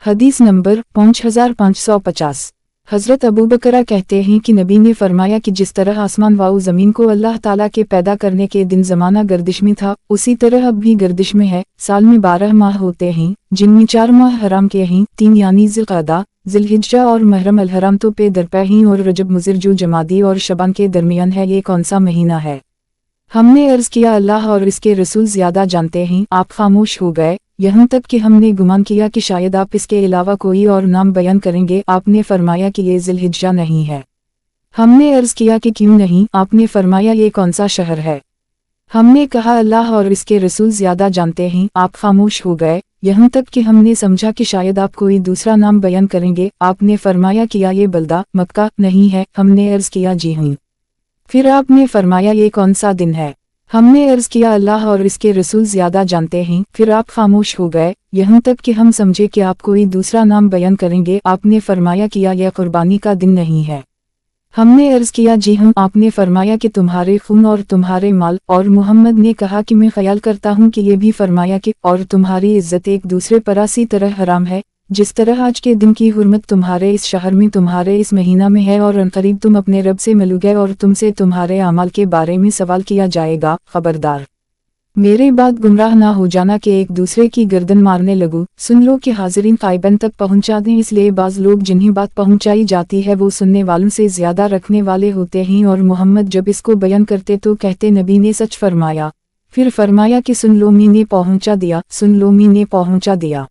حدیث نمبر 5550। حضرت ابو بکرہ کہتے ہیں کہ نبی نے فرمایا کہ جس طرح آسمان و زمین کو اللہ تعالیٰ کے پیدا کرنے کے دن زمانہ گردش میں تھا، اسی طرح اب بھی گردش میں ہے۔ سال میں 12 ماہ ہوتے ہیں، جن میں 4 ماہ حرام کے ہیں، 3 یعنی ذوالقعدہ، ذوالحجہ اور محرم۔ الحرام تو پہ درپے ہیں اور رجب مضر جو جمادی اور شعبان کے درمیان ہے، یہ کون سا مہینہ ہے؟ ہم نے عرض کیا اللہ اور اس کے رسول زیادہ جانتے ہیں۔ آپ خاموش ہو گئے، یہاں تک کہ ہم نے گمان کیا کہ شاید آپ اس کے علاوہ کوئی اور نام بیان کریں گے۔ آپ نے فرمایا کہ یہ ذوالحجہ نہیں ہے۔ ہم نے عرض کیا کہ کیوں نہیں؟ آپ نے فرمایا یہ کون سا شہر ہے؟ ہم نے کہا اللہ اور اس کے رسول زیادہ جانتے ہیں۔ آپ خاموش ہو گئے، یہاں تک کہ ہم نے سمجھا کہ شاید آپ کوئی دوسرا نام بیان کریں گے۔ آپ نے فرمایا کیا یہ بلدہ مکہ نہیں ہے؟ ہم نے عرض کیا جی ہوں۔ پھر آپ نے فرمایا یہ کون سا دن ہے؟ ہم نے عرض کیا اللہ اور اس کے رسول زیادہ جانتے ہیں۔ پھر آپ خاموش ہو گئے، یہاں تک کہ ہم سمجھے کہ آپ کوئی دوسرا نام بیان کریں گے۔ آپ نے فرمایا کیا یہ قربانی کا دن نہیں ہے؟ ہم نے عرض کیا جی ہم۔ آپ نے فرمایا کہ تمہارے خون اور تمہارے مال، اور محمد نے کہا کہ میں خیال کرتا ہوں کہ یہ بھی فرمایا کہ اور تمہاری عزت ایک دوسرے پر اسی طرح حرام ہے جس طرح آج کے دن کی حرمت تمہارے اس شہر میں تمہارے اس مہینہ میں ہے، اور عنقریب تم اپنے رب سے ملو گے اور تم سے تمہارے اعمال کے بارے میں سوال کیا جائے گا۔ خبردار، میرے بعد گمراہ نہ ہو جانا کہ ایک دوسرے کی گردن مارنے لگو۔ سن لو کہ حاضرین قائبین تک پہنچا دیں، اس لیے بعض لوگ جنہیں بات پہنچائی جاتی ہے وہ سننے والوں سے زیادہ رکھنے والے ہوتے ہیں، اور محمد جب اس کو بیان کرتے تو کہتے نبی نے سچ فرمایا۔ پھر فرمایا کہ سن لو میں نے پہنچا دیا، سن لو میں نے پہنچا دیا۔